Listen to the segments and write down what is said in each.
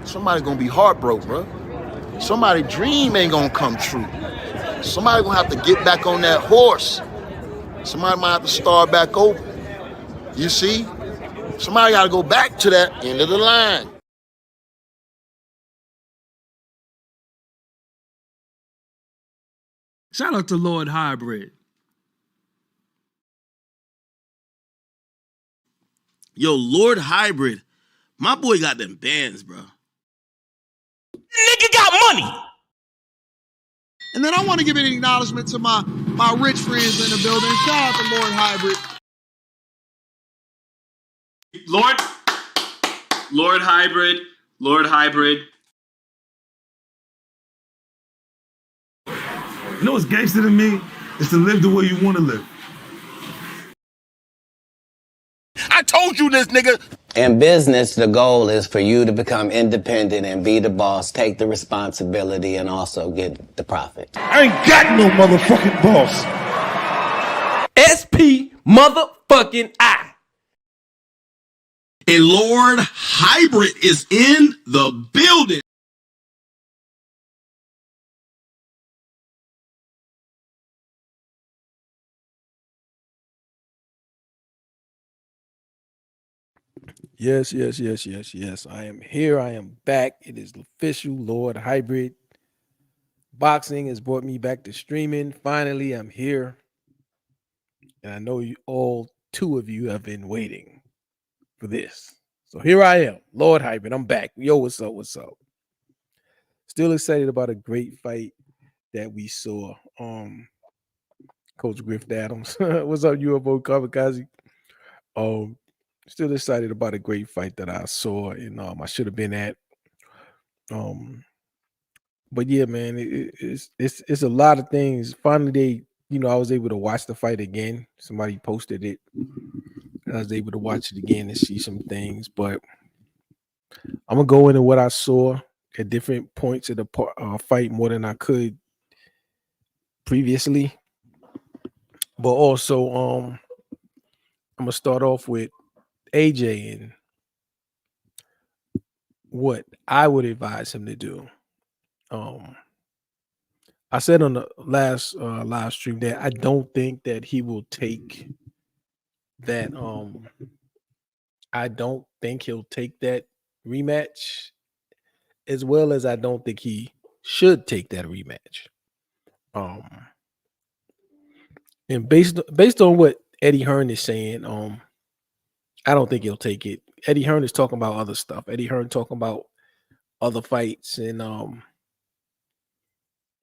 somebody gonna be heartbroken, bro. Somebody's dream ain't gonna come true. Somebody gonna have to get back on that horse. Somebody might have to start back over. You see? Somebody gotta go back to that end of the line. Shout out to Lord Hybrid. Yo, Lord Hybrid, my boy got them bands, bro. Nigga got money. And then I want to give an acknowledgement to my rich friends in the building. Shout out to Lord Hybrid. Lord Hybrid. You know what's gangster to me? Is to live the way you want to live. I told you this, nigga. In business, the goal is for you to become independent and be the boss, take the responsibility, and also get the profit. I ain't got no motherfucking boss. SP motherfucking I. And Lord Hybrid is in the building. Yes. I am here. I am back. It is official. Lord Hybrid. Boxing has brought me back to streaming. Finally, I'm here. And I know you all, two of you, have been waiting for this. So here I am, Lord Hybrid. I'm back. Yo, what's up? Still excited about a great fight that we saw. Coach Griff Adams. What's up, UFO Kamikaze? Still excited about a great fight that I saw and I should have been at. But yeah, man, it's a lot of things. Finally, I was able to watch the fight again. Somebody posted it. I was able to watch it again and see some things. But I'm gonna go into what I saw at different points of the fight more than I could previously. But also, I'm gonna start off with AJ and what I would advise him to do. I said on the last live stream that I don't think that he will take that. I don't think he'll take that rematch, as well as I don't think he should take that rematch. And based on what Eddie Hearn is saying, I don't think he'll take it. Eddie Hearn is talking about other stuff. Eddie Hearn talking about other fights, and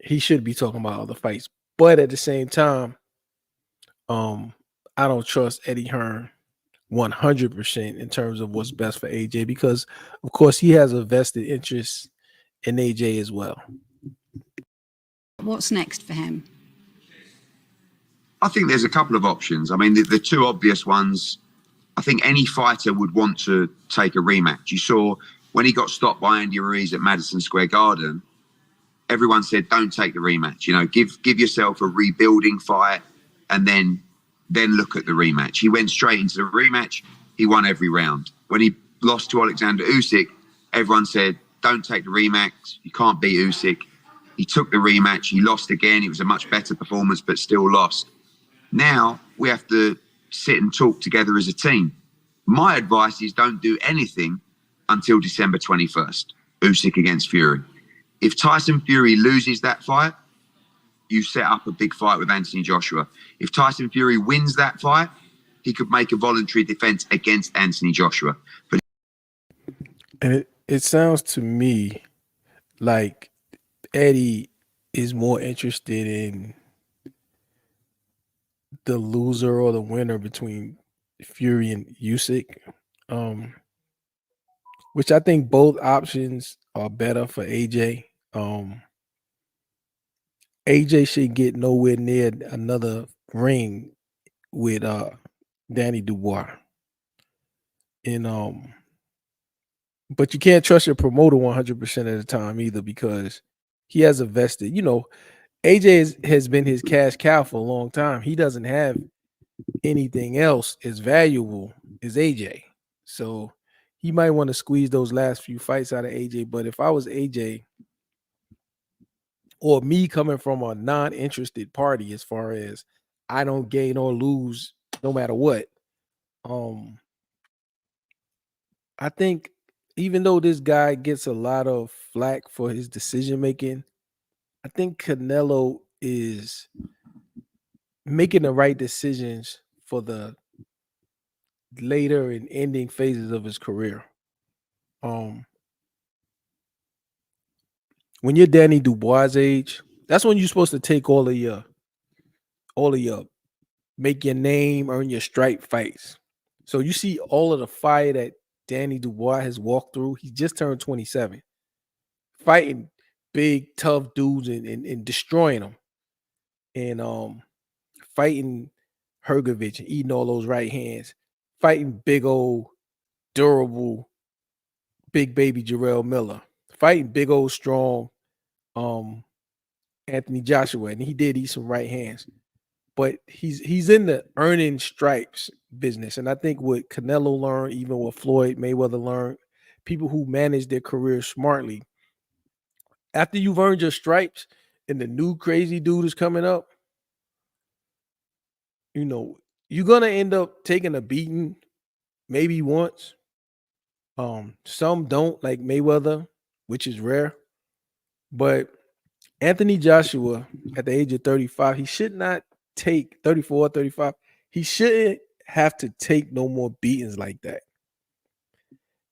he should be talking about other fights. But at the same time, I don't trust Eddie Hearn 100% in terms of what's best for AJ, because of course he has a vested interest in AJ as well. What's next for him? I think there's a couple of options. I mean, the two obvious ones, I think any fighter would want to take a rematch. You saw when he got stopped by Andy Ruiz at Madison Square Garden, everyone said, don't take the rematch. Give yourself a rebuilding fight and then look at the rematch. He went straight into the rematch. He won every round. When he lost to Alexander Usyk, everyone said, don't take the rematch. You can't beat Usyk. He took the rematch. He lost again. It was a much better performance, but still lost. Now we have to sit and talk together as a team. My advice is don't do anything until December 21st, Usyk against Fury. If Tyson Fury loses that fight, you set up a big fight with Anthony Joshua. If Tyson Fury wins that fight, he could make a voluntary defense against Anthony Joshua. And it sounds to me like Eddie is more interested in the loser or the winner between Fury and Usyk, which I think both options are better for AJ. AJ should get nowhere near another ring with Danny Dubois. And but you can't trust your promoter 100% of the time either, because he has a vested, AJ has been his cash cow for a long time. He doesn't have anything else as valuable as AJ. So he might want to squeeze those last few fights out of AJ. But if I was AJ or me coming from a non-interested party, as far as I don't gain or lose no matter what, I think even though this guy gets a lot of flack for his decision making, I think Canelo is making the right decisions for the later and ending phases of his career. When you're Danny Dubois' age, that's when you're supposed to take all of your make your name, earn your stripe fights. So you see all of the fire that Danny Dubois has walked through. He just turned 27, fighting big, tough dudes and destroying them, and fighting Hergovich and eating all those right hands, fighting big old durable big baby Jarrell Miller, fighting big old strong Anthony Joshua, and he did eat some right hands. But he's in the earning stripes business. And I think what Canelo learned, even what Floyd Mayweather learned, people who manage their career smartly, after you've earned your stripes and the new crazy dude is coming up, you're gonna end up taking a beating maybe once. Some don't, like Mayweather, which is rare. But Anthony Joshua, at the age of 35, he should not take 34, 35. He shouldn't have to take no more beatings like that.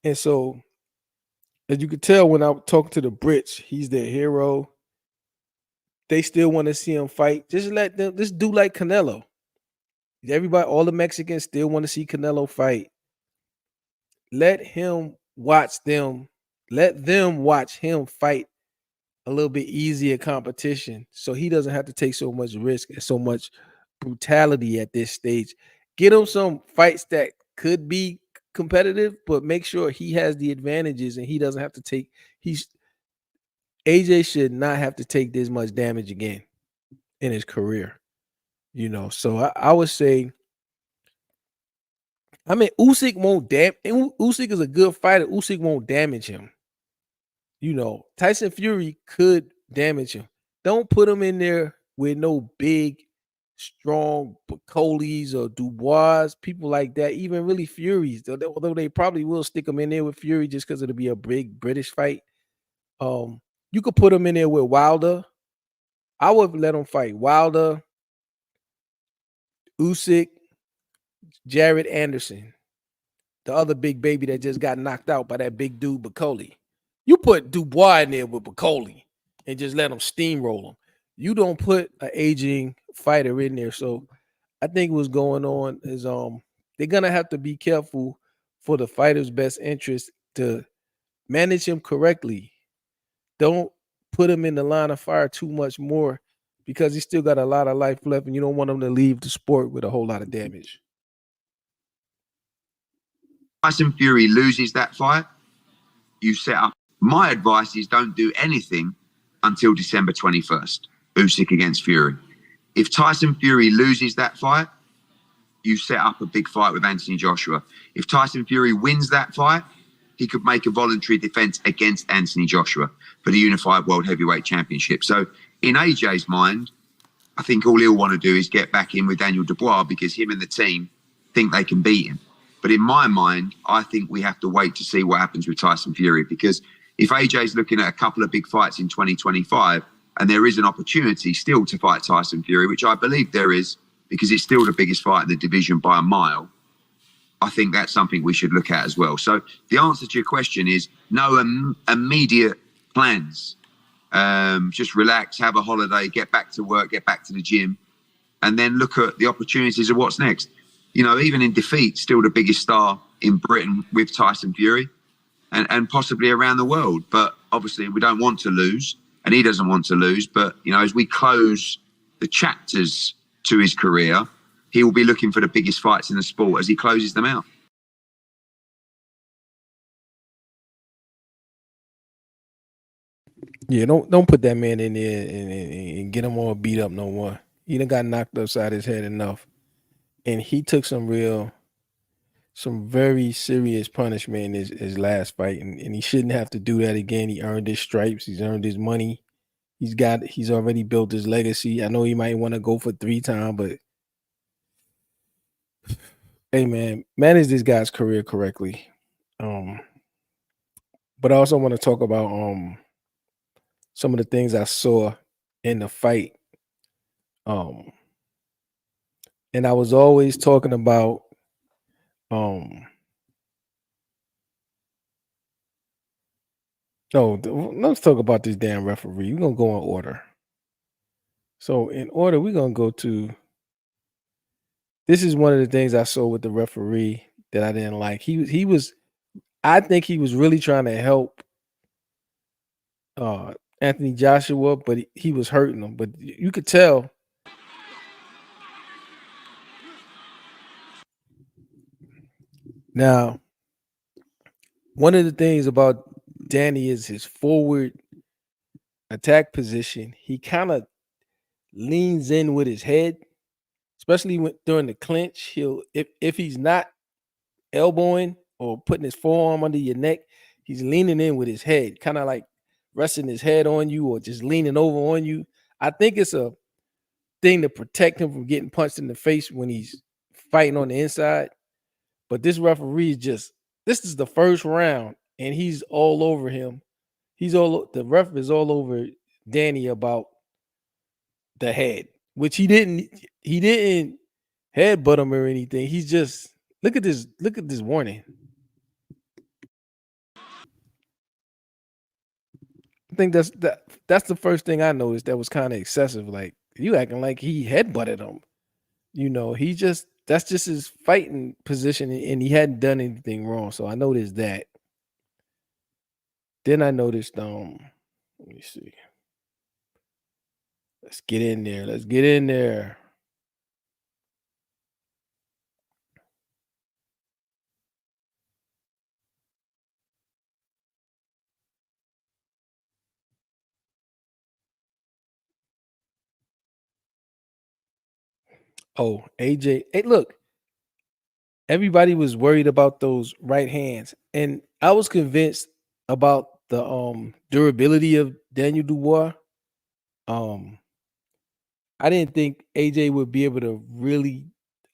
And so, as you could tell when I talk to the Brits, he's their hero. They still want to see him fight. Just let them, just do like Canelo. Everybody, all the Mexicans still want to see Canelo fight. Let him watch them. Let them watch him fight a little bit easier competition, so he doesn't have to take so much risk and so much brutality at this stage. Get him some fights that could be competitive, but make sure he has the advantages and he doesn't have to take. AJ should not have to take this much damage again in his career. So I would say, I mean, Usyk won't Usyk is a good fighter. Usyk won't damage him. Tyson Fury could damage him. Don't put him in there with no big, strong Picolis or Dubois, people like that. Even really Furies, although they probably will stick him in there with Fury just because it'll be a big British fight. You could put him in there with Wilder. I would let him fight Wilder, Usyk, Jared Anderson, the other big baby that just got knocked out by that big dude Piccoli. You put Dubois in there with Piccoli and just let him steamroll him. You don't put an aging fighter in there. So I think what's going on is they're gonna have to be careful for the fighter's best interest to manage him correctly. Don't put him in the line of fire too much more because he's still got a lot of life left, and you don't want him to leave the sport with a whole lot of damage. Tyson Fury loses that fight, you set up. My advice is don't do anything until December 21st, Usyk against Fury. If Tyson Fury loses that fight, you set up a big fight with Anthony Joshua. If Tyson Fury wins that fight, he could make a voluntary defense against Anthony Joshua for the Unified World Heavyweight Championship. So in AJ's mind, I think all he'll want to do is get back in with Daniel Dubois because him and the team think they can beat him. But in my mind, I think we have to wait to see what happens with Tyson Fury, because if AJ's looking at a couple of big fights in 2025 and there is an opportunity still to fight Tyson Fury, which I believe there is because it's still the biggest fight in the division by a mile, I think that's something we should look at as well. So the answer to your question is no immediate plans. Just relax, have a holiday, get back to work, get back to the gym, and then look at the opportunities of what's next. Even in defeat, still the biggest star in Britain with Tyson Fury and possibly around the world. But obviously we don't want to lose and he doesn't want to lose. But, as we close the chapters to his career, he will be looking for the biggest fights in the sport as he closes them out. Yeah, don't put that man in there and get him all beat up no more. He done got knocked upside his head enough. And he took some real some very serious punishment in his last fight, and he shouldn't have to do that again. He earned his stripes. He's earned his money. He's already built his legacy. I know he might want to go for 3 time, but hey, man, manage this guy's career correctly. But I also want to talk about some of the things I saw in the fight. Um, and I was always talking about um no, let's talk about this damn referee. We're gonna go in order. So in order, we're gonna go to this is one of the things I saw with the referee that I didn't like. He was I think he was really trying to help uh Anthony Joshua, but he was hurting him. But you could tell. Now, one of the things about Danny is his forward attack position. He kind of leans in with his head, especially during the clinch. He'll if he's not elbowing or putting his forearm under your neck, he's leaning in with his head, kind of like resting his head on you or just leaning over on you. I think it's a thing to protect him from getting punched in the face when he's fighting on the inside. But this referee is this is the first round and he's all over him. The ref is all over Danny about the head, which he didn't headbutt him or anything. He's just look at this warning. I think that's the first thing I noticed that was kind of excessive. Like you acting like he headbutted him. That's just his fighting position, and he hadn't done anything wrong. So I noticed that. Then I noticed, let me see. Let's get in there. Let's get in there. Oh, AJ. Hey, look, everybody was worried about those right hands, and I was convinced about the durability of Daniel Dubois. Um, I didn't think AJ would be able to really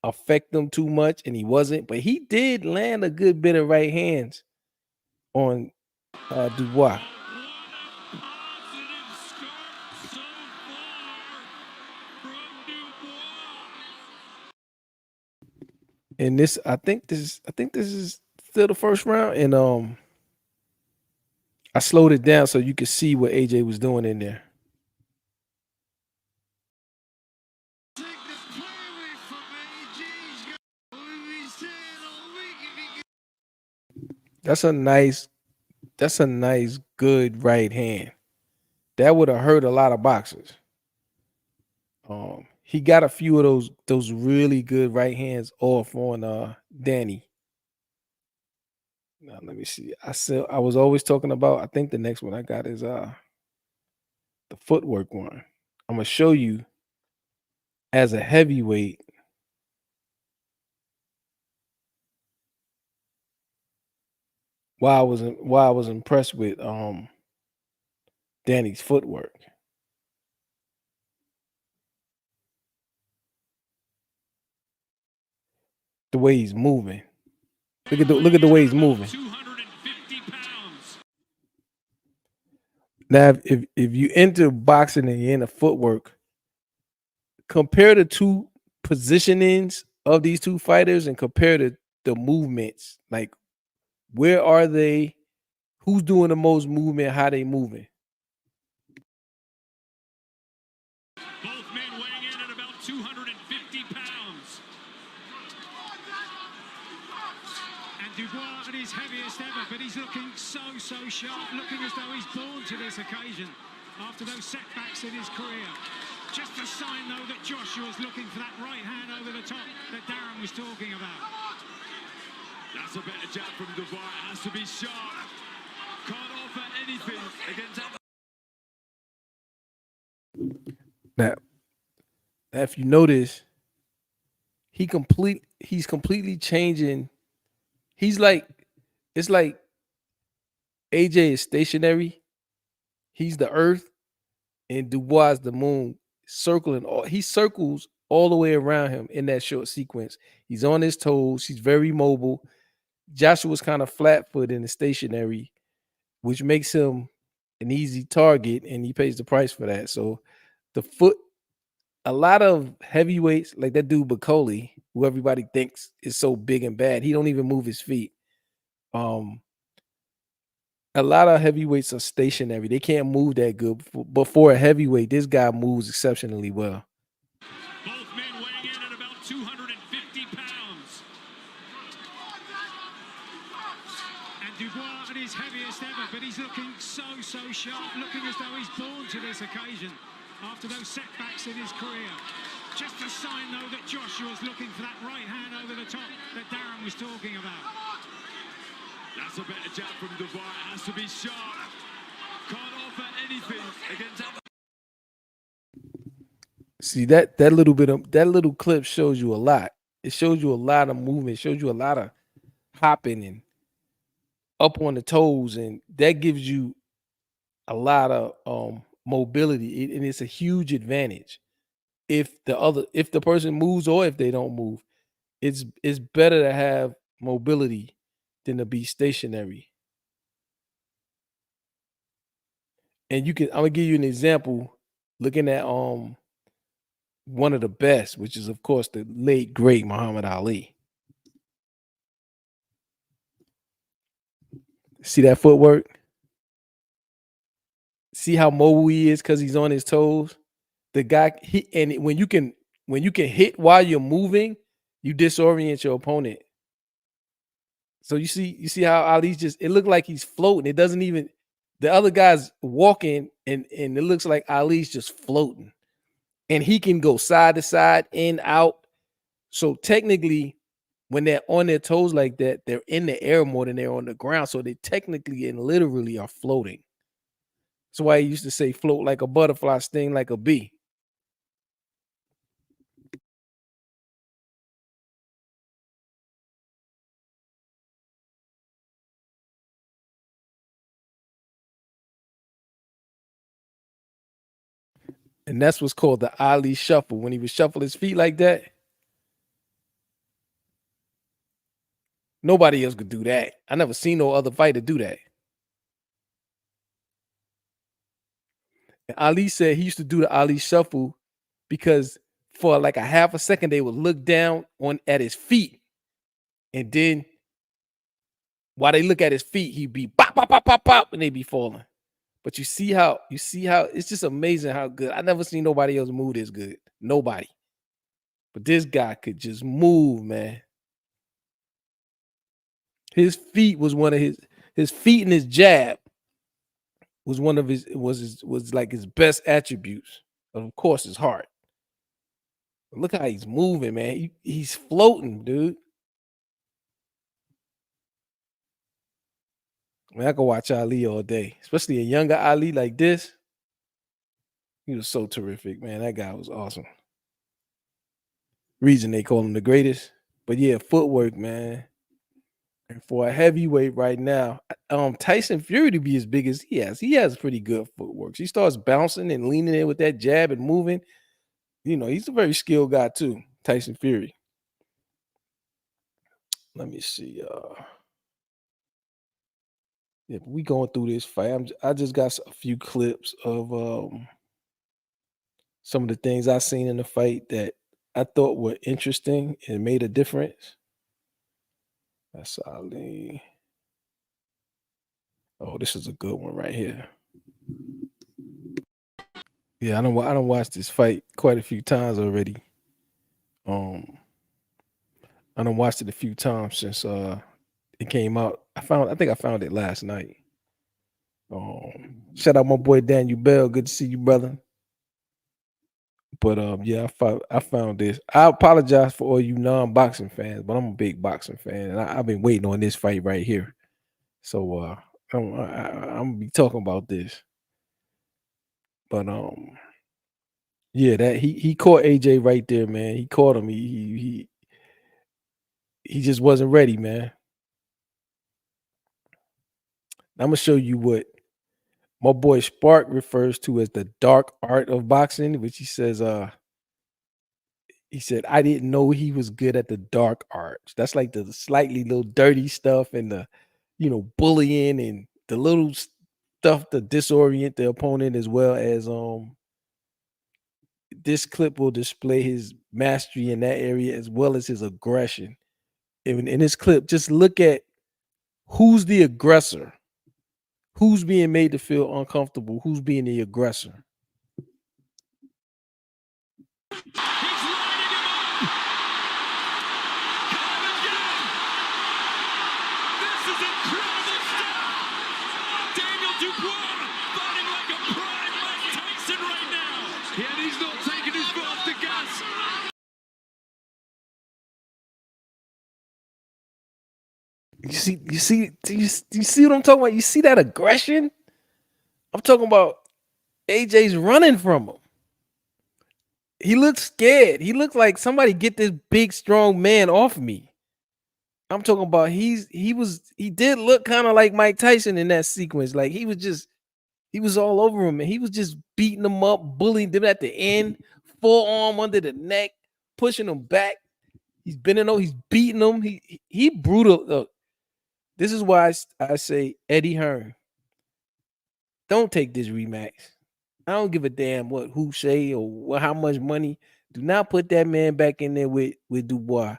affect them too much, and he wasn't, but he did land a good bit of right hands on Dubois. And I think this is still the first round, and I slowed it down so you could see what AJ was doing in there. That's a nice, good right hand. That would have hurt a lot of boxers. He got a few of those really good right hands off on Danny. Now let me see. I was always talking about. I think the next one I got is the footwork one. I'm gonna show you as a heavyweight. Why I was impressed with Danny's footwork. The way he's moving. Look at the way he's moving. Now, if you enter boxing and you're in a footwork, compare the two positionings of these two fighters and compare the movements. Like, where are they? Who's doing the most movement? How they moving? Both men weighing in at about 250 pounds. And Dubois at his heaviest ever, but he's looking so sharp, looking as though he's born to this occasion after those setbacks in his career. Just a sign, though, that Joshua's looking for that right hand over the top that Darren was talking about. That's a better jab from Dubois. It has to be sharp. Can't offer anything against other. Now, if you notice, he's completely changing He's like, it's like AJ is stationary. He's the earth, and Dubois is the moon, circling all. He circles all the way around him in that short sequence. He's on his toes. He's very mobile. Joshua's kind of flat-footed and stationary, which makes him an easy target, and he pays the price for that. So the foot, a lot of heavyweights, like that dude Bacoli, who everybody thinks is so big and bad, he don't even move his feet. A lot of heavyweights are stationary. They can't move that good. But for a heavyweight, this guy moves exceptionally well. Both men weighing in at about 250 pounds. And Dubois at his heaviest ever, but he's looking so sharp, looking as though he's born to this occasion after those setbacks in his career. Just a sign, though, that Joshua's looking for that right hand over the top that Darren was talking about. That's a better jab from Dubois. Has to be sharp. Can't offer anything against other. See that little clip shows you a lot. It shows you a lot of movement. It shows you a lot of hopping and up on the toes, and that gives you a lot of mobility, and it's a huge advantage. If the person moves or if they don't move, it's better to have mobility than to be stationary. And I'm gonna give you an example looking at one of the best, which is of course the late great Muhammad Ali. See that footwork? See how mobile he is because he's on his toes. The guy, when you can hit while you're moving, you disorient your opponent. So you see how Ali's it looked like he's floating. It doesn't even, the other guy's walking and it looks like Ali's just floating. And he can go side to side, in, out. So technically, when they're on their toes like that, they're in the air more than they're on the ground. So they technically and literally are floating. That's why he used to say float like a butterfly, sting like a bee. And that's what's called the Ali shuffle. When he would shuffle his feet like that, nobody else could do that. I never seen no other fighter do that. And Ali said he used to do the Ali shuffle because for like a half a second they would look down at his feet, and then while they look at his feet, he'd be pop, pop, pop, pop, pop, and they'd be falling. But you see how it's just amazing how good. I never seen nobody else move this good. Nobody. But this guy could just move, man. His feet was one of his feet and his jab was one of his was like his best attributes. Of course, his heart. But look how he's moving, man. He's floating, dude. Man, I could watch Ali all day, especially a younger Ali like this. He was so terrific, man. That guy was awesome. Reason they call him the greatest. But yeah, footwork, man. And for a heavyweight right now, Tyson Fury to be as big as he has pretty good footwork. He starts bouncing and leaning in with that jab and moving. You know, he's a very skilled guy too, Tyson Fury. Let me see. Yeah, we going through this fight. I just got a few clips of some of the things I seen in the fight that I thought were interesting and made a difference. That's Ali. Oh, this is a good one right here. Yeah, I don't watch this fight quite a few times already. I done watched it a few times since it came out. I think I found it last night. Shout out my boy Daniel Bell. Good to see you, brother. But yeah, I found this. I apologize for all you non-boxing fans, but I'm a big boxing fan, and I've been waiting on this fight right here. So I'm gonna be talking about this. But yeah, that he caught AJ right there, man. He caught him. He just wasn't ready, man. I'm gonna show you what my boy Spark refers to as the dark art of boxing, which he said, I didn't know he was good at the dark arts. That's like the slightly little dirty stuff and the, bullying and the little stuff to disorient the opponent, as well as this clip will display his mastery in that area as well as his aggression. In this clip, just look at who's the aggressor, who's being made to feel uncomfortable, who's being the aggressor. This is incredible stuff! Daniel Dubois fighting like a prime Mike Tyson right now! Yeah, and he's not taking his foot off the gas! You see what I'm talking about? You see that aggression? I'm talking about AJ's running from him. He looks scared. He looks like somebody get this big, strong man off me. I'm talking about he did look kind of like Mike Tyson in that sequence. Like he was all over him, and he was just beating him up, bullying them at the end, forearm under the neck, pushing him back. He's bending over, he's beating him. He brutal. Look, this is why I say Eddie Hearn, don't take this rematch. I don't give a damn who say or how much money. Do not put that man back in there with Dubois.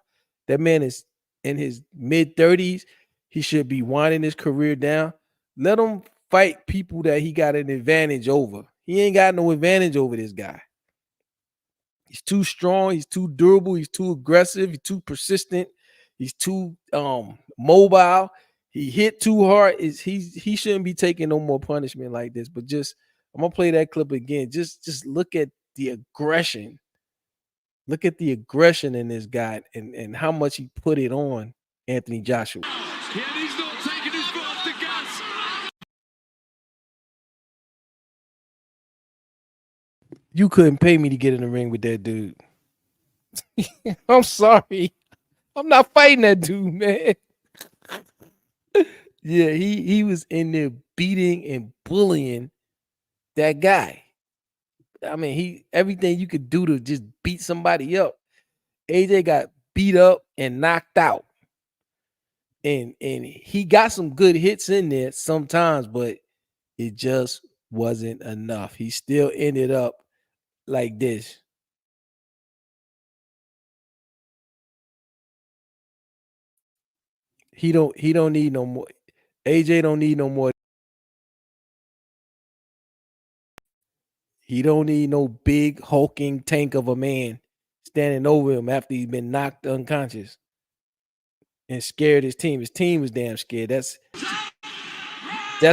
That man is in his mid-30s. He should be winding his career down. Let him fight people that he got an advantage over. He ain't got no advantage over this guy. He's too strong. He's too durable. He's too aggressive. He's too persistent. He's too mobile. He hit too hard. He shouldn't be taking no more punishment like this. But just I'm gonna play that clip again. Just look at the aggression. Look at the aggression in this guy and how much he put it on Anthony Joshua. Yeah, and he's not taking his foot off the gas! You couldn't pay me to get in the ring with that dude. I'm sorry. I'm not fighting that dude, man. Yeah, he was in there beating and bullying that guy. I mean, everything you could do to just beat somebody up. AJ got beat up and knocked out. And he got some good hits in there sometimes, but it just wasn't enough. He still ended up like this. He don't need no more. AJ don't need no more. He don't need no big hulking tank of a man standing over him after he's been knocked unconscious and scared his team. His team was damn scared. That's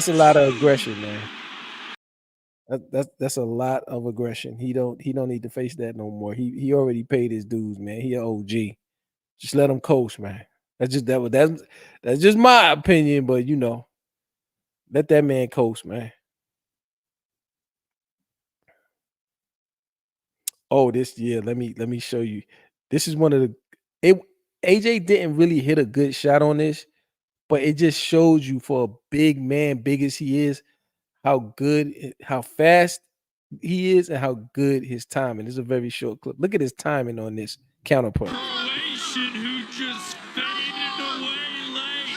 a lot of aggression, man. That's a lot of aggression. He don't need to face that no more. He already paid his dues, man. He an OG. Just let him coast, man. That's just my opinion, but let that man coast, man. Oh, let me show you. This is one of the AJ didn't really hit a good shot on this, but it just shows you for a big man, big as he is, how good, how fast he is, and how good his timing. It's a very short clip. Look at his timing on this counterpunch. Croatian who just faded away late.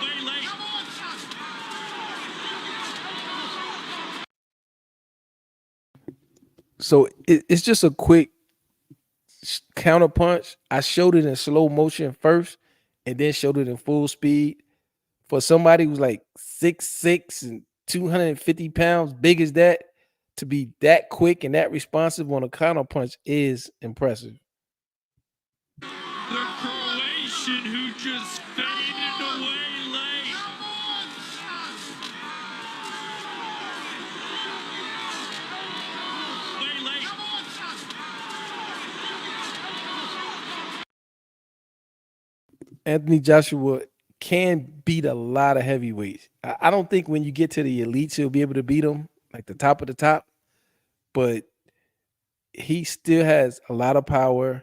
Way late. So it's just a quick counterpunch. I showed it in slow motion first, and then showed it in full speed. For somebody who's like 6'6" and 250 pounds, big as that, to be that quick and that responsive on a counterpunch is impressive. The Croatian who just faded away late. Way late. Anthony Joshua can beat a lot of heavyweights. I don't think when you get to the elites, he'll be able to beat them, like the top of the top, but he still has a lot of power.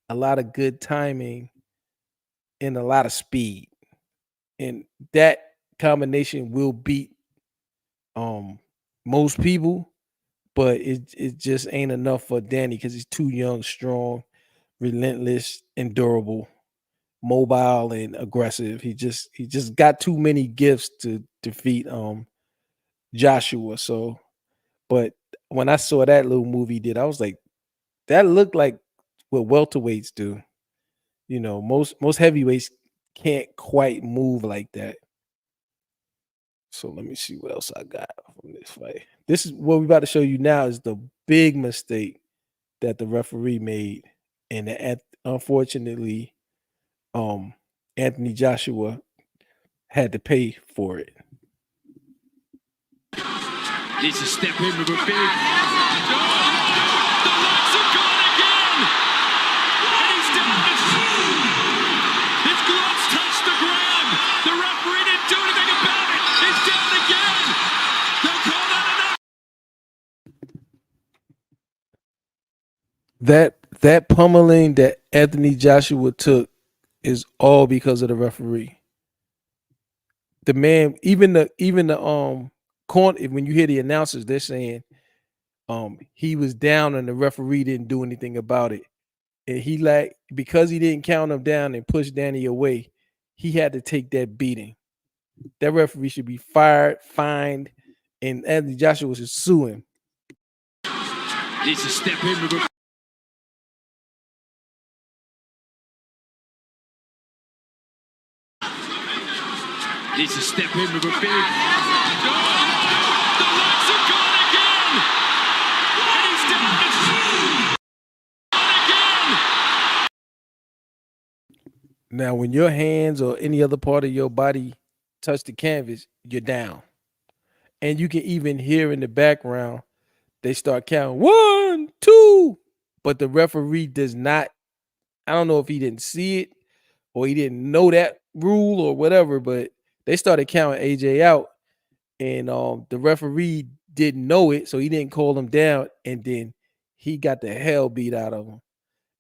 a lot of good timing, and a lot of speed. And that combination will beat most people, but it just ain't enough for Danny because he's too young, strong, relentless, and durable, mobile and aggressive. He just got too many gifts to defeat Joshua. So, but when I saw that little movie he did, I was like, that looked like what welterweights do. You know, most heavyweights can't quite move like that. So let me see what else I got from this fight. This is what we're about to show you now is the big mistake that the referee made, and unfortunately, Anthony Joshua had to pay for it. Needs to step in with a big. Oh, the lights are gone again, and he's down. His gloves touched the ground. The referee didn't do anything about it. He's down again. They'll call that enough. That pummeling that Anthony Joshua took is all because of the referee. The man, even the corner, when you hear the announcers, they're saying he was down and the referee didn't do anything about it. And he because he didn't count him down and push Danny away, he had to take that beating. That referee should be fired, fined, and Anthony Joshua should sue him. Needs to step in with a. Needs to step in with a big. Oh, the lights are gone again, and he's down again. Now, when your hands or any other part of your body touch the canvas, you're down. And you can even hear in the background, they start counting 1, 2, but the referee does not. I don't know if he didn't see it or he didn't know that rule or whatever, but they started counting AJ out, and the referee didn't know it, so he didn't call him down, and then he got the hell beat out of him.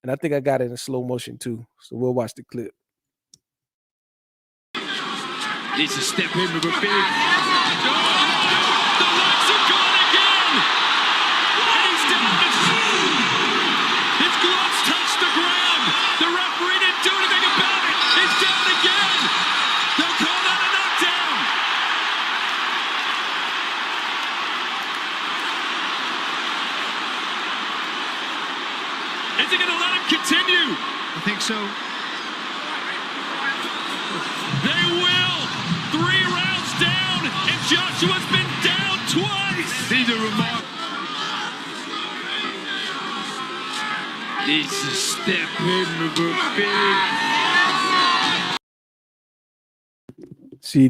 And I think I got it in slow motion too, so we'll watch the clip. Needs to step in with a big. Oh, the lights are gone again, and he's down. His gloves touched the ground. The referee didn't do anything about it. He's down again. They'll call that a knockdown. Is he going to let him continue? I think so. They will. 3 rounds down, and Joshua's been down twice. These are remarkable. Needs to step in with a big. See,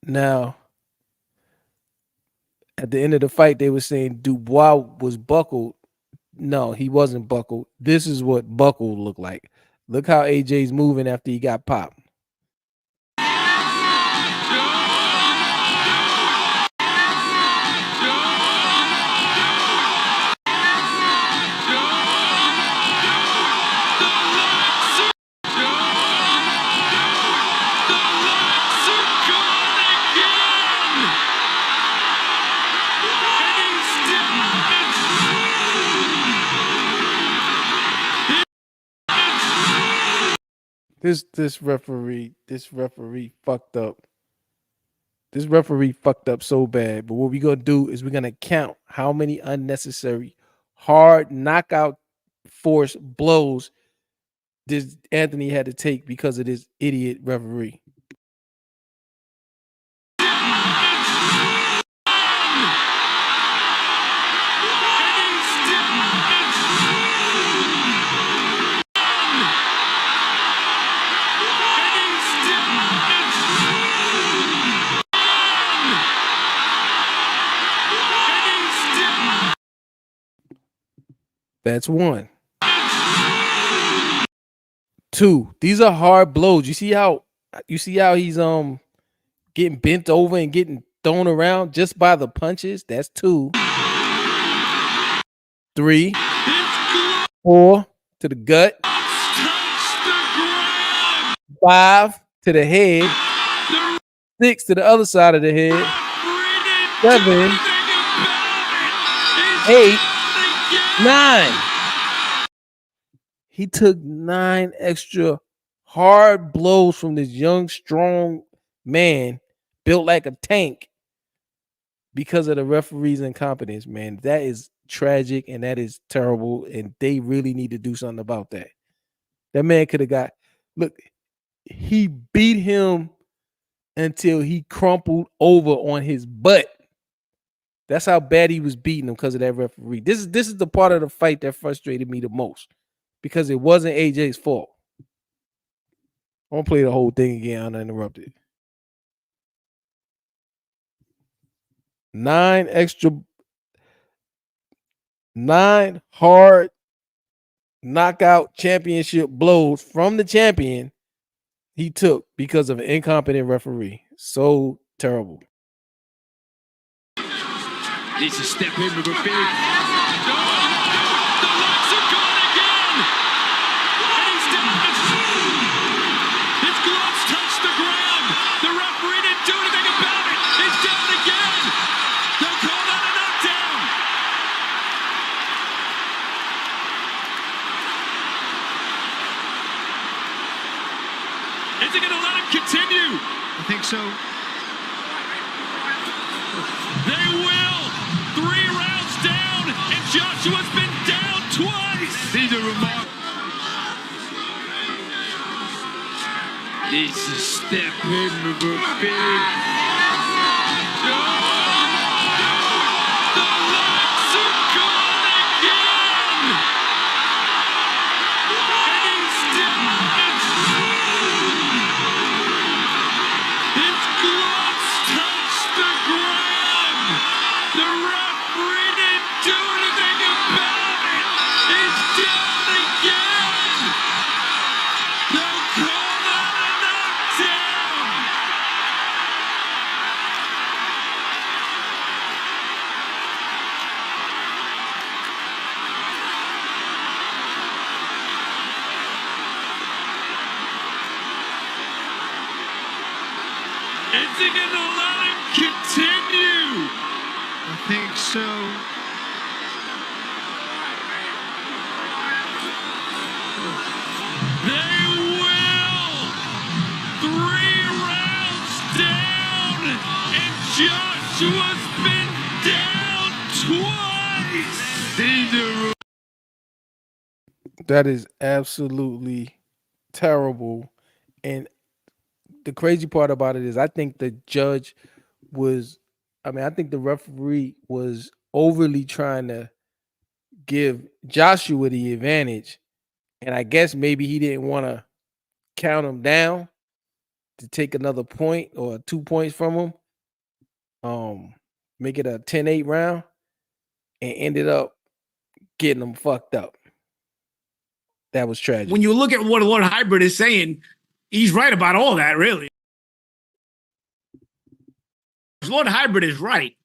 now at the end of the fight, they were saying Dubois was buckled. No, he wasn't buckled. This is what buckled looked like. Look how AJ's moving after he got popped. This referee fucked up. This referee fucked up so bad. But what we're gonna do is we're gonna count how many unnecessary hard knockout force blows this Anthony had to take because of this idiot referee. That's 1. 2. These are hard blows. You see how he's getting bent over and getting thrown around just by the punches? That's 2. 3, 4 to the gut. 5 to the head, 6 to the other side of the head, 7, 8, 9. He took 9 extra hard blows from this young, strong man built like a tank because of the referee's incompetence, man. That is tragic and that is terrible. And they really need to do something about that. That man could have got, look, he beat him until he crumpled over on his butt. That's how bad he was beating him because of that referee. This is the part of the fight that frustrated me the most because it wasn't AJ's fault. I'm gonna play the whole thing again uninterrupted. 9 hard knockout championship blows from the champion he took because of an incompetent referee. So terrible. Needs to step in with a big. Oh, the lights are gone again! And he's down. His gloves touch the ground. The referee didn't do anything about it. He's down again. They'll call that a knockdown. Is he going to let him continue? I think so. They will. 3 rounds down, and Joshua's been down twice. These are remarkable. Needs to step in with a big. Oh, the lights are gone again. And he's down. His gloves touch the ground. The referee didn't do anything about it. He's down again. They'll call that a knockdown. Is he going to let him continue? I think so. They will. 3 rounds down, and Joshua's been down twice. That is absolutely terrible. And the crazy part about it is I think the judge was, I think the referee was overly trying to give Joshua the advantage. And I guess maybe he didn't want to count him down to take another point or 2 points from him. Make it a 10-8 round and ended up getting him fucked up. That was tragic. When you look at what Lord Hybrid is saying, he's right about all that, really. Lord Hybrid is right.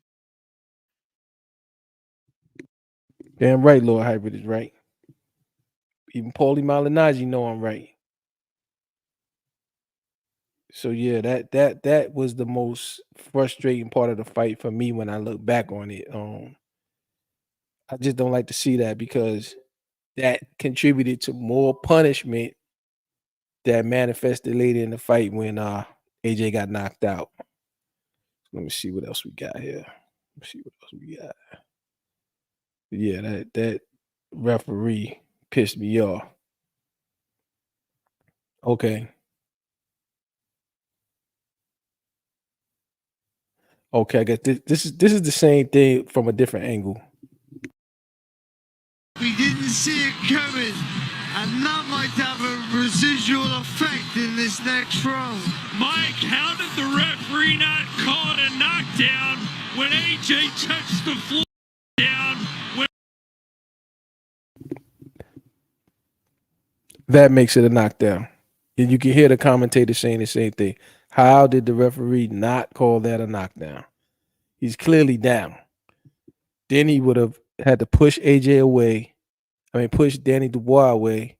Damn right, Lord Hybrid is right. Even Paulie Malignaggi know I'm right. So yeah, that was the most frustrating part of the fight for me when I look back on it. I just don't like to see that because that contributed to more punishment that manifested later in the fight when AJ got knocked out. Let me see what else we got here. Yeah, that referee pissed me off. Okay. Okay, I guess this is the same thing from a different angle. We didn't see it coming, and that might have a residual effect in this next round. Mike, how did the referee not call it a knockdown when AJ touched the floor down? That makes it a knockdown. And you can hear the commentator saying the same thing. How did the referee not call that a knockdown? He's clearly down. Then he would have had to push AJ away. Push Danny Dubois away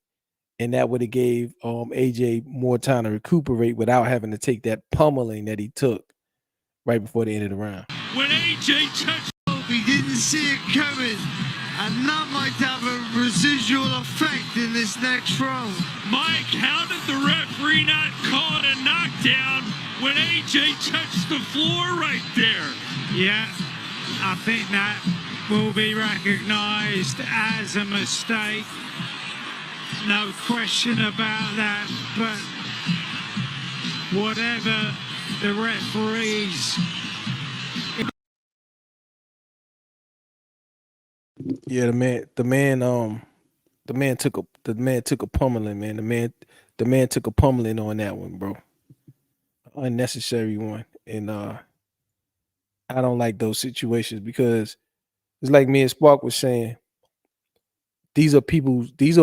and that would have gave AJ more time to recuperate without having to take that pummeling that he took right before the end of the round. When AJ touched, He didn't see it coming, and that might have a residual effect in this next round. Mike, how did the referee not call it a knockdown when AJ touched the floor right there? Yeah, I think that will be recognized as a mistake. No question about that, but whatever the referees. Yeah, the man took a pummeling, man. The man took a pummeling on that one, bro. Unnecessary one. And I don't like those situations because it's like me and Spark was saying, these are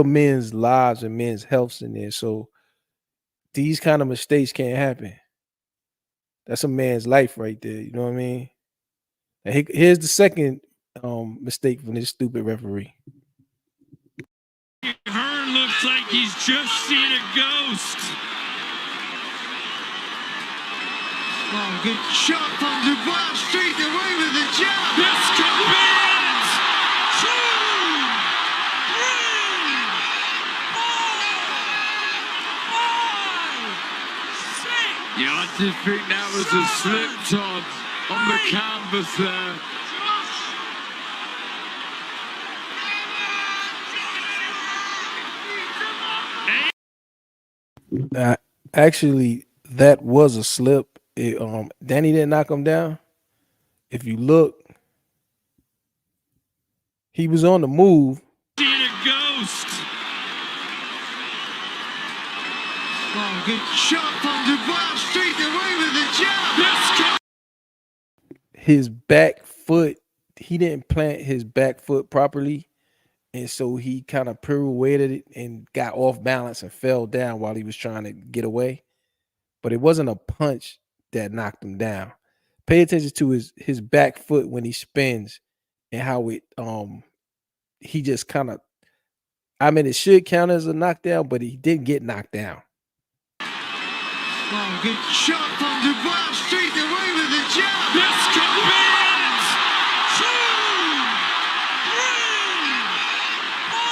men's lives and men's healths in there. So these kind of mistakes can't happen. That's a man's life right there. You know what I mean? And here's the second mistake from this stupid referee. Hearn looks like he's just seen a ghost. Oh, good shot from Dubois, straight away with the jab. This could be it. 2, 3, 4, 5, 6. Yeah, I did think that was a slip, Todd, on the canvas there. Actually, that was a slip. Danny didn't knock him down. If you look, he was on the move. Seen a ghost. Oh, good shot from Dubois, straight away with the jab. His back foot, he didn't plant his back foot properly. And so he kind of pirouetted it and got off balance and fell down while he was trying to get away. But it wasn't a punch that knocked him down. Pay attention to his back foot when he spins and how it he just kind of, I mean, it should count as a knockdown, but he didn't get knocked down. Oh, good shot from Dubois, straight away with the jab. This could be it. 2, 3, 4,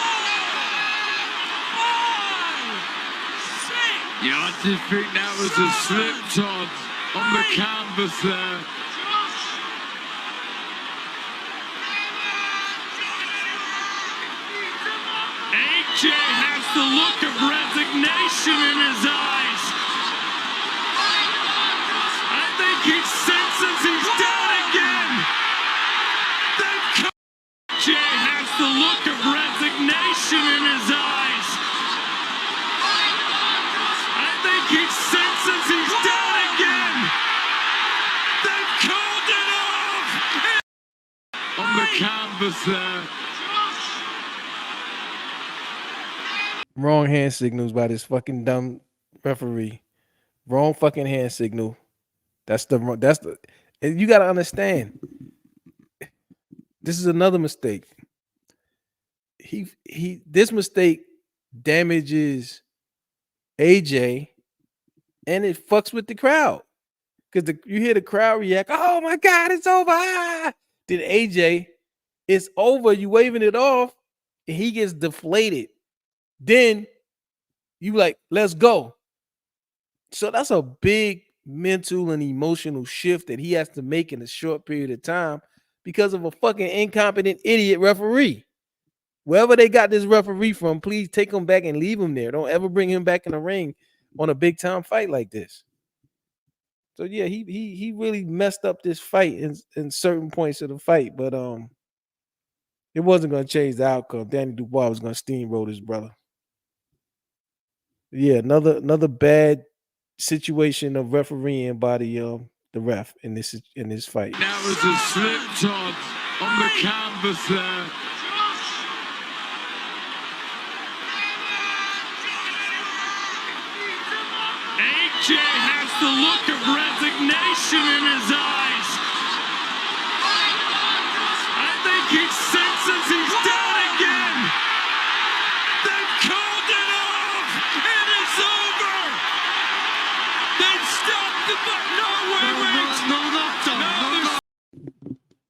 5, 6. Yeah, I did think that was a slip, Todd, on the canvas there. AJ has the look of resignation in his eyes. I think he senses he's down again. AJ has the look of resignation in his eyes. I think he senses he's down again. They've called it off. On the canvas there. Wrong hand signals by this fucking dumb referee. Wrong fucking hand signal. That's the and you got to understand. This is another mistake. This mistake damages AJ and it fucks with the crowd. Because you hear the crowd react, oh my God, it's over. Ah! Then AJ, it's over. You waving it off, and he gets deflated. Then you like, let's go. So that's a big mental and emotional shift that he has to make in a short period of time because of a fucking incompetent idiot referee. Wherever they got this referee from, please take him back and leave him there. Don't ever bring him back in the ring on a big time fight like this. So yeah, he really messed up this fight in certain points of the fight, but it wasn't going to change the outcome. Danny Dubois was going to steamroll his brother. Yeah, another bad situation of refereeing by the ref in this fight. That was a slip, Todd, on the canvas there. AJ has the look of resignation in his eyes. I think he senses he's down again. They've called it off.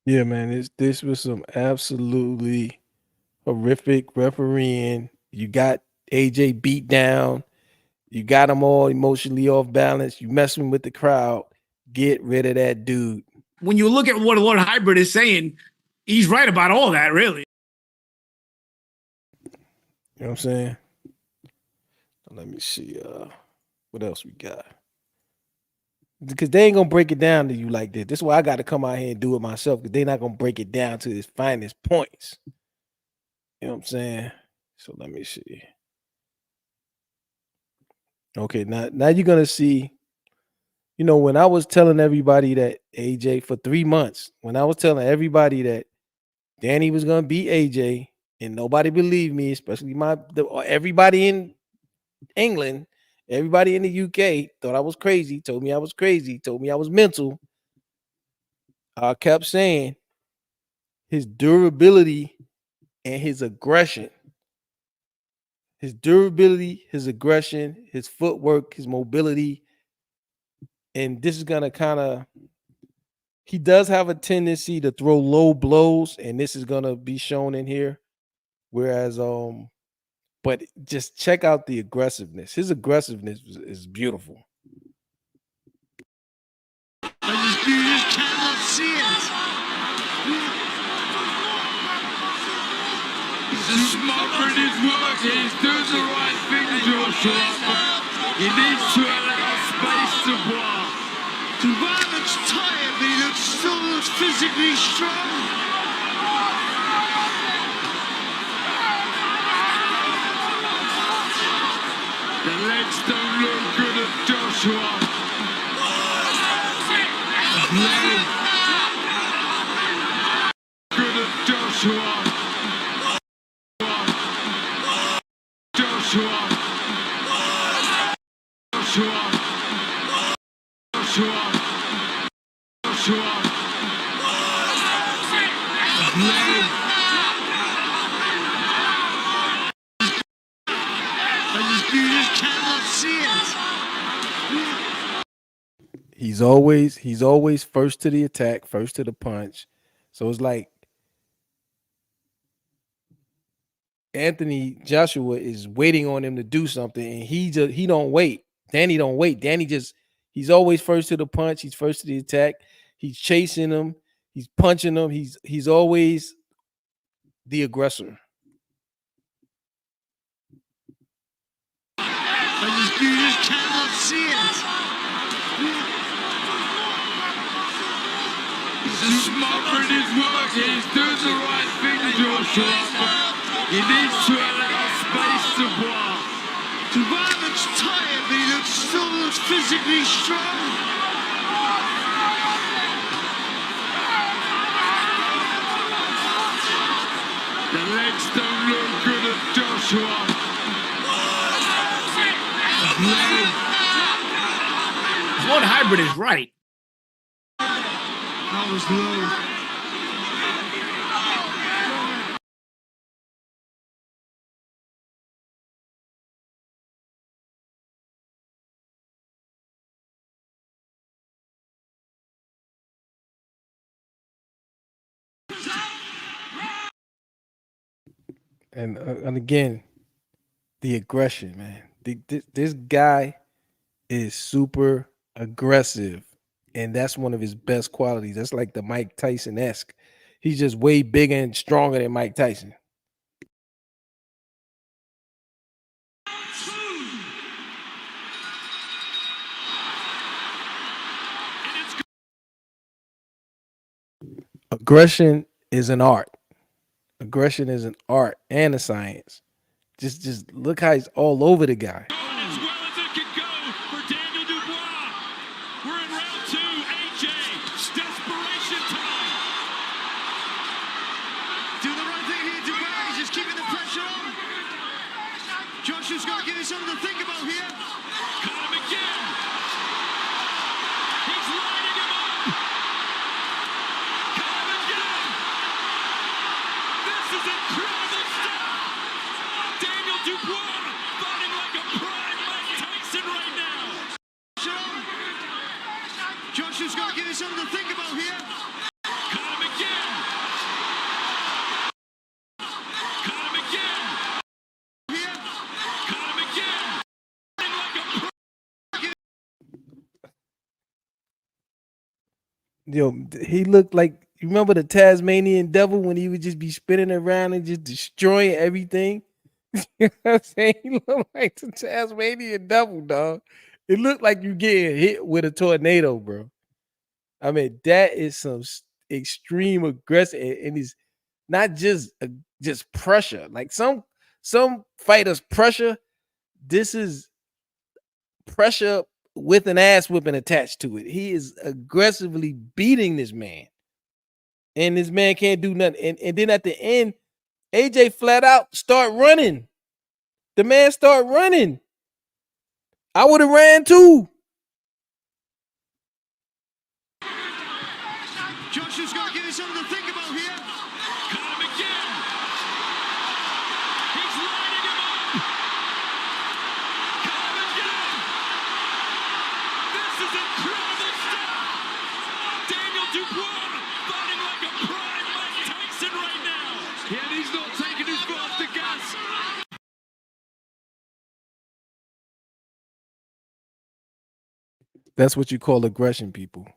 Yeah, man, this was some absolutely horrific refereeing. You got AJ beat down. You got him all emotionally off balance. You messing with the crowd. Get rid of that dude. When you look at what Lord Hybrid is saying, he's right about all that, really. You know what I'm saying? Let me see. What else we got? Because they ain't gonna break it down to you like this. This is why I got to come out here and do it myself. Because they're not gonna break it down to its finest points. You know what I'm saying? So let me see. Okay, now you're gonna see. You know, when I was telling everybody that AJ for 3 months, when I was telling everybody that Danny was gonna beat AJ, and nobody believed me, especially everybody in England, everybody in the UK thought I was crazy, told me I was crazy, told me I was mental. I kept saying his durability and his aggression. His durability, his aggression, his footwork, his mobility. And this is gonna kind of, he does have a tendency to throw low blows, and this is gonna be shown in here. Whereas, but just check out the aggressiveness. His aggressiveness is beautiful. You just cannot see it. He's smart in his work. He's doing the right thing, Joshua. He needs to allow space to Dubois. Dubois looks tired, but he still looks physically strong. The legs don't look good at Joshua. Leg. Good at Joshua. Joshua. Joshua. Joshua. Joshua. Leg. You just cannot see it. He's always first to the attack, first to the punch. So it's like Anthony Joshua is waiting on him to do something, and he don't wait. Danny don't wait. He's always first to the punch. He's first to the attack. He's chasing him. He's punching him. He's always the aggressor. You just cannot see it. He's smart in his work. He's doing the right thing, Joshua. He needs to allow space to Dubois. Dubois looks tired, but he still looks physically strong. The legs don't look good at Joshua. Leg. Lord Hybrid is right. That was low. And again, the aggression, man. This guy is super aggressive, and that's one of his best qualities. That's like the Mike Tyson-esque. He's just way bigger and stronger than Mike Tyson. Aggression is an art. Aggression is an art and a science. Just look how he's all over the guy. As well as it can go for Daniel Dubois. We're in round 2. AJ, desperation time. Do the right thing here, Dubois. He's just keeping the pressure on. Joshua's got to give him something to think about here. Caught him again. He's lining him up. Caught him again. This is incredible stuff. Daniel Dubois fighting like a prime Mike Tyson right now. Joshua's got to give him something to think about here. Caught him again. he looked like, you remember the Tasmanian devil when he would just be spinning around and just destroying everything? You know what I'm saying? He looked like the Tasmanian devil, dog. It looked like you getting hit with a tornado, bro. I mean, that is some extreme aggressive, and it's not just pressure. Like some fighters pressure. This is pressure with an ass whipping attached to it. He is aggressively beating this man, and this man can't do nothing. And then at the end, AJ flat out start running. The man start running. I would have ran too. Josh has got to give you something to think about here. Caught him again. He's lining him up. Caught him again. This is incredible stuff. Daniel Dubois fighting like a prime Mike Tyson right now. Yeah, and he's not taking his foot off the gas. That's what you call aggression, people.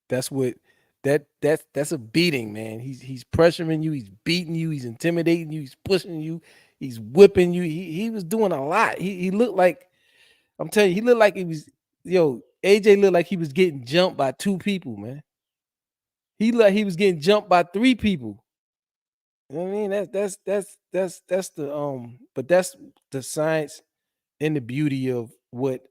That's what that's a beating, man. He's pressuring you, he's beating you, he's intimidating you, he's pushing you, he's whipping you. He was doing a lot. He looked like, I'm telling you, he looked like he was, AJ looked like he was getting jumped by 2 people, man. He looked like he was getting jumped by 3 people. You know what I mean? That's the but that's the science and the beauty of what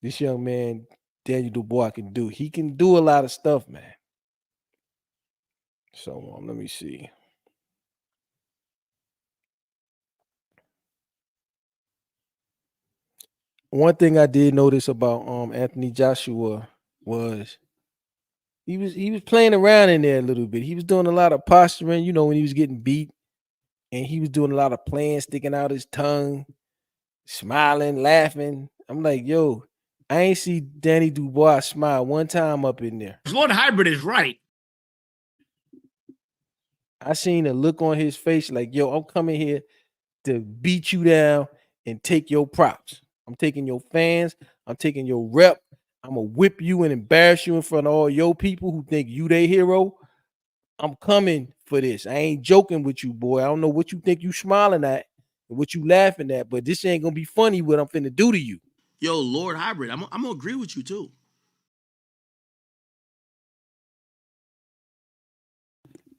this young man Daniel Dubois can do. He can do a lot of stuff, man. So let me see. One thing I did notice about Anthony Joshua was he was playing around in there a little bit. He was doing a lot of posturing, when he was getting beat, and he was doing a lot of playing, sticking out his tongue, smiling, laughing. I'm like, yo, I ain't see Danny Dubois smile one time up in there. Lord Hybrid is right. I seen a look on his face like, yo, I'm coming here to beat you down and take your props. I'm taking your fans. I'm taking your rep. I'm going to whip you and embarrass you in front of all your people who think you their hero. I'm coming for this. I ain't joking with you, boy. I don't know what you think you smiling at and what you laughing at, but this ain't going to be funny what I'm finna do to you. Yo, Lord Hybrid, I'm going to agree with you too.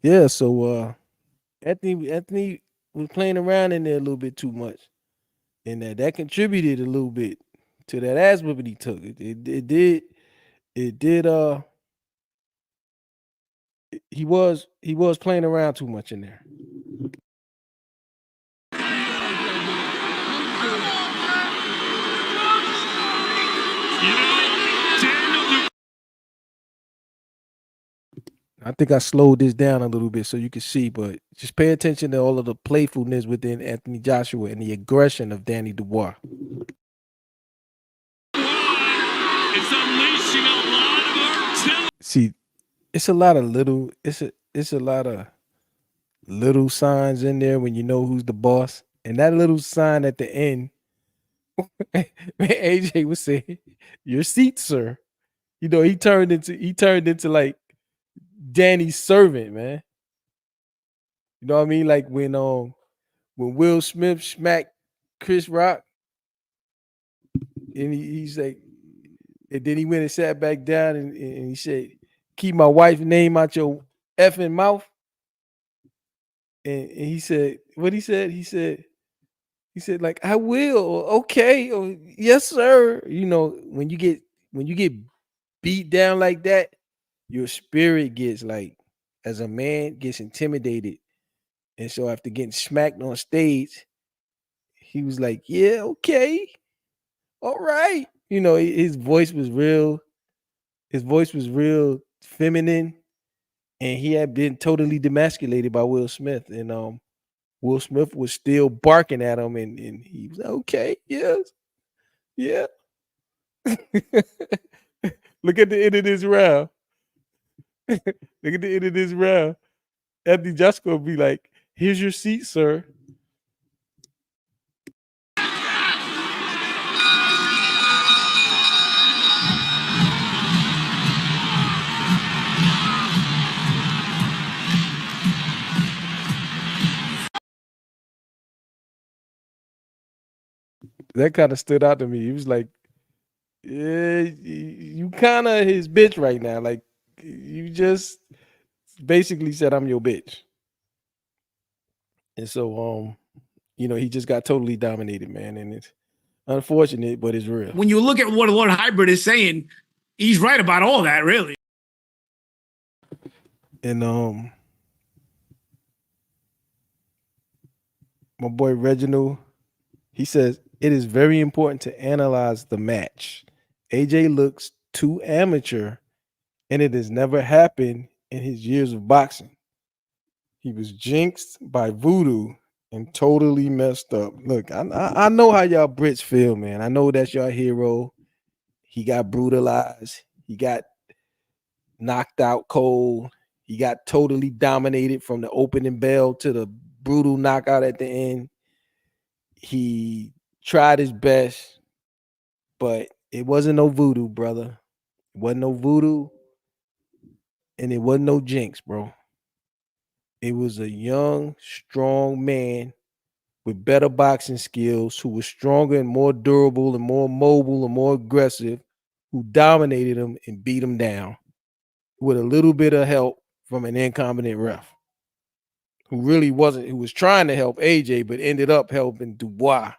Yeah, so Anthony was playing around in there a little bit too much. And that contributed a little bit to that ass whipping he took. He was playing around too much in there. I think I slowed this down a little bit so you can see, but just pay attention to all of the playfulness within Anthony Joshua and the aggression of Danny Dubois. It's unleashing a lot of artillery. See, it's a lot of little signs in there when you know who's the boss. And that little sign at the end, AJ was saying, "Your seat, sir." He turned into like Danny's servant, man. You know what I mean? Like when Will Smith smacked Chris Rock, and he's like, and then he went and sat back down and he said, "Keep my wife's name out your effing mouth." And he said, what he said? He said, like, "I will," or "Okay," or "Yes, sir." When you get beat down like that, your spirit gets like, as a man, gets intimidated. And so after getting smacked on stage, he was like, "Yeah, okay, all right." His voice was real. His voice was real feminine, and he had been totally demasculated by Will Smith. And Will Smith was still barking at him, and he was like, "Okay, yes, yeah." Look at the end of this round. Look at the end of this round. Anthony Joshua will be like, "Here's your seat, sir." that kind of stood out to me. He was like, yeah, you kind of his bitch right now. Like, you just basically said I'm your bitch. And so, he just got totally dominated, man. And it's unfortunate, but it's real. When you look at what Lord Hybrid is saying, he's right about all that, really. And my boy Reginald, he says it is very important to analyze the match. AJ looks too amateur, and it has never happened in his years of boxing. He was jinxed by voodoo and totally messed up. Look, I know how y'all Brits feel, man. I know that's your hero. He got brutalized. He got knocked out cold. He got totally dominated from the opening bell to the brutal knockout at the end. He tried his best, but it wasn't no voodoo, brother. It wasn't no voodoo, and it wasn't no jinx, bro. It was a young, strong man with better boxing skills who was stronger and more durable and more mobile and more aggressive, who dominated him and beat him down with a little bit of help from an incompetent ref who was trying to help AJ, but ended up helping Dubois.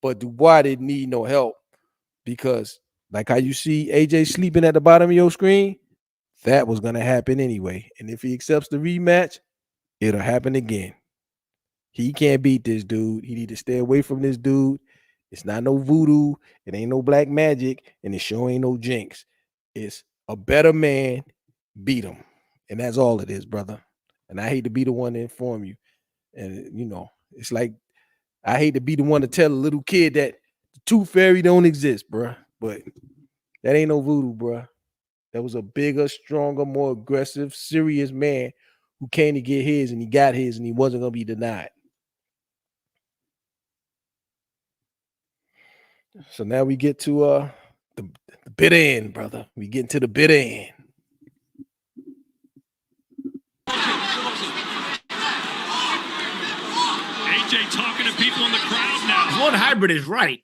But Dubois didn't need no help because, like how you see AJ sleeping at the bottom of your screen, that was going to happen anyway. And if he accepts the rematch, it'll happen again. He can't beat this dude. He need to stay away from this dude. It's not no voodoo. It ain't no black magic. And it sure ain't no jinx. It's a better man beat him. And that's all it is, brother. And I hate to be the one to inform you. And, it's like I hate to be the one to tell a little kid that the tooth fairy don't exist, bro. But that ain't no voodoo, bro. That was a bigger, stronger, more aggressive, serious man who came to get his, and he got his, and he wasn't going to be denied. So now we get to the bitter end, brother. We get into the bitter end. AJ talking to people in the crowd now. Lord Hybrid is right.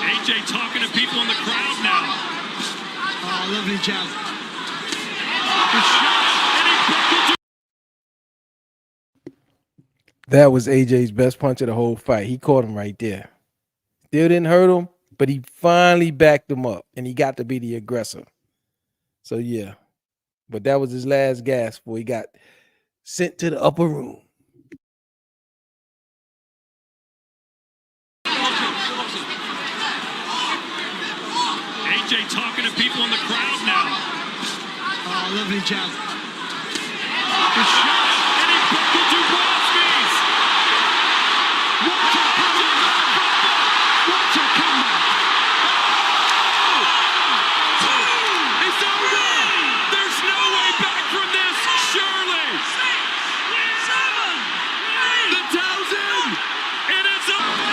AJ talking to people in the crowd now. Oh, lovely jab. That was AJ's best punch of the whole fight. He caught him right there. Still didn't hurt him, but he finally backed him up, and he got to be the aggressor. So, yeah. But that was his last gasp before he got sent to the upper room. AJ talking to people in the crowd now. Oh, lovely jab. The shot, and he buckled Dubois' knees. Watch a comeback. It's over. There's no way back from this, surely. 7, the 1,000, and it's over.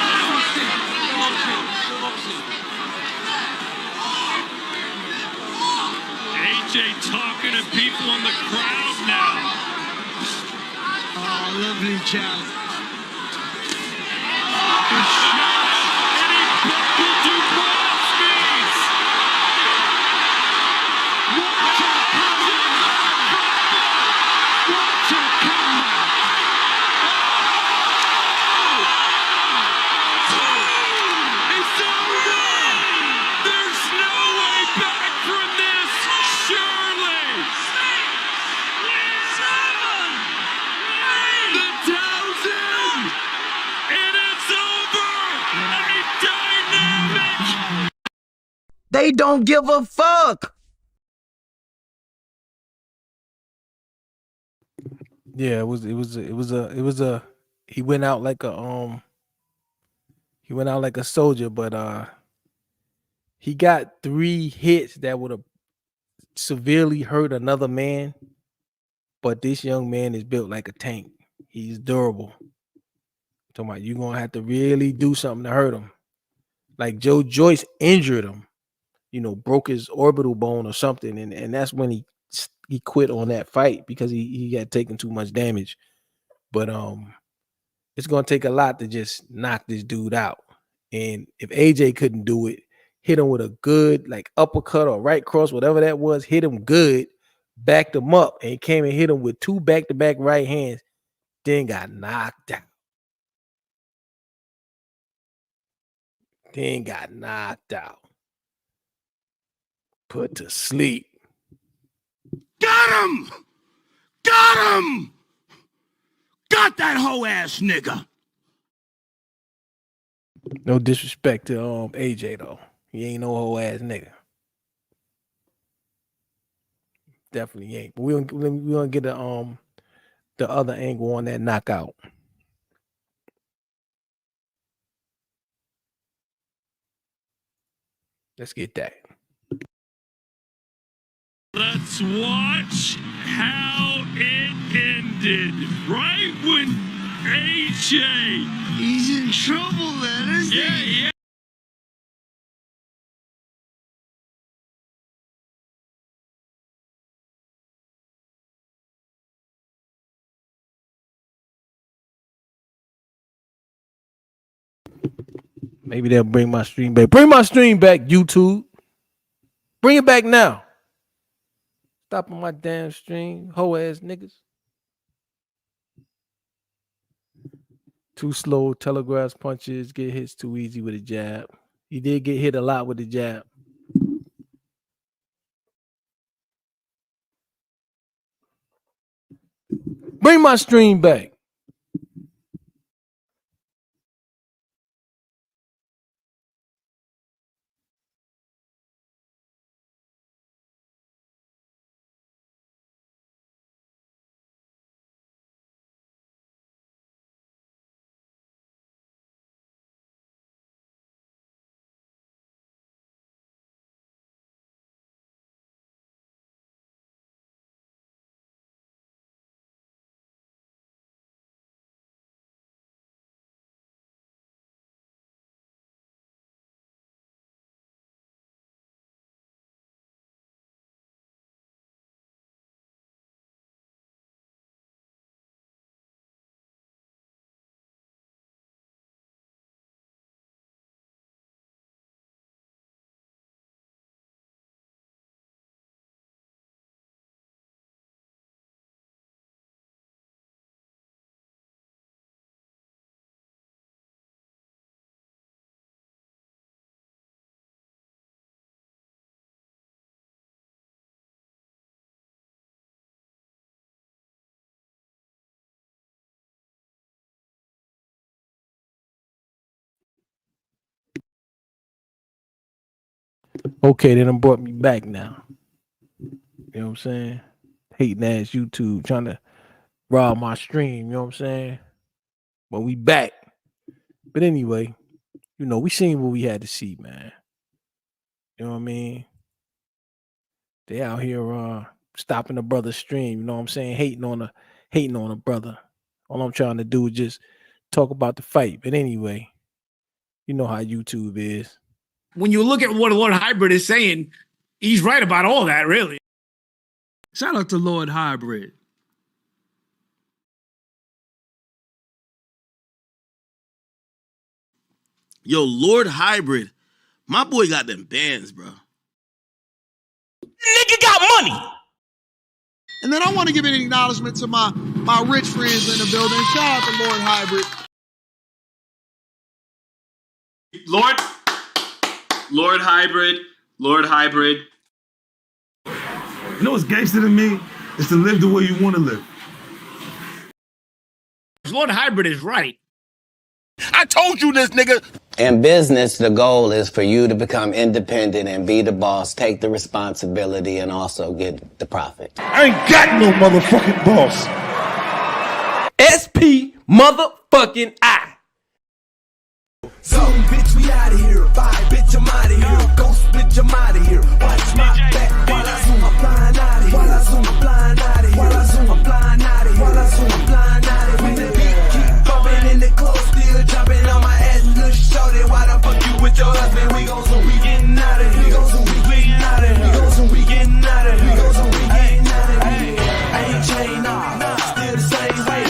AJ talking to people in the crowd now. Oh, lovely jab. The shot, and he buckled Dubois' knees. Watch a comeback. It's over. There's no way back from this, surely. 7, the 1,000, and it's over. A dynamic. They don't give a fuck. Yeah, it was a he went out like a soldier, but he got 3 hits that would have severely hurt another man. But this young man is built like a tank. He's durable. I'm talking about you're gonna have to really do something to hurt him. Like Joe Joyce injured him, broke his orbital bone or something, and that's when he he quit on that fight because he had taken too much damage. But it's gonna take a lot to just knock this dude out. And if AJ couldn't do it, hit him with a good like uppercut or right cross, whatever that was, hit him good, backed him up, and he came and hit him with 2 back-to-back right hands, then got knocked out. Put to sleep. Got him! Got him! Got that hoe ass nigga! No disrespect to AJ though. He ain't no whole ass nigga. Definitely ain't. But we're gonna get the other angle on that knockout. Let's get that. Let's watch how it ended. Right when AJ... He's in trouble then, isn't he? Yeah. Maybe they'll bring my stream back. Bring my stream back, YouTube. Bring it back now. Stopping my damn stream, hoe ass niggas. Too slow, telegraphs punches, get hits too easy with a jab. He did get hit a lot with the jab. Bring my stream back. Okay, they done brought me back now. You know what I'm saying? Hating ass YouTube trying to rob my stream, you know what I'm saying? But we back. But anyway, you know, we seen what we had to see, man. You know what I mean? They out here stopping the brother's stream, you know what I'm saying? Hating on a brother. All I'm trying to do is just talk about the fight. But anyway, you know how YouTube is. When you look at what Lord Hybrid is saying, he's right about all that, really. Shout out to Lord Hybrid. Yo, Lord Hybrid, my boy got them bands, bro. Nigga got money. And then I want to give an acknowledgement to my rich friends in the building. Shout out to Lord Hybrid. Lord Hybrid. You know what's gangster to me? Is to live the way you want to live. Lord Hybrid is right. I told you this, nigga. In business, the goal is for you to become independent and be the boss, take the responsibility, and also get the profit. I ain't got no motherfucking boss. SP motherfucking I. So, bitch, we out of here. Bye, bitch, I'm out of here. Go split your out of here. Watch my back while I zoom. I'm flying out of here. While I zoom, I'm flying out of here. While I zoom, I'm flying out of here. While I zoom, I'm flying out of here. When the beat keep bumping and the clothes still jumping on my ass, little shorty. Why the fuck you with your husband? We gon' zoom, we getting out of here. We gon' zoom, we getting out of here. We gon' zoom, we getting out of here. We gon' zoom, we getting out of here. Nah, still the same way.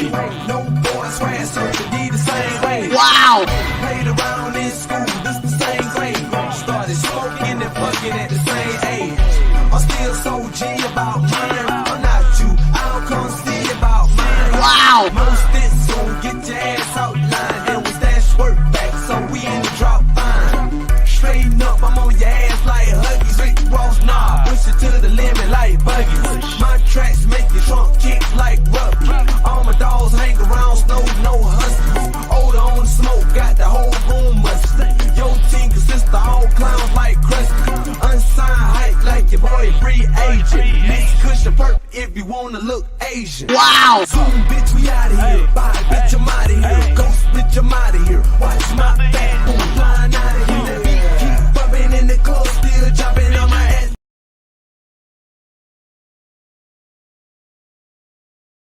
No boys swear, so to be the same way. Wow. Played around in school, this the same grade. Started smoking and fucking at the same age. I'm still so G about mine. I'm not you, I don't come see about mine. Wow. Most this, so get your ass outline. Then we stash work back, so we in the drop fine. Straighten up, I'm on your ass like Huggies. Rick Ross, nah, push it to the limit like buggies. My tracks make your trunk kick like rugby. All my dogs hang around, snow, no huskies. Older on the smoke, got the whole room musty. Your team consists of all clowns like Krusty. Unsigned hype like your boy Bree Agent. Next cushion perp if you wanna look Asian. Wow. Zoom, bitch, we out of here. Bye, bitch, I'm out of here. Ghost, bitch, I'm out of here. Watch my back, I'm flying out of here.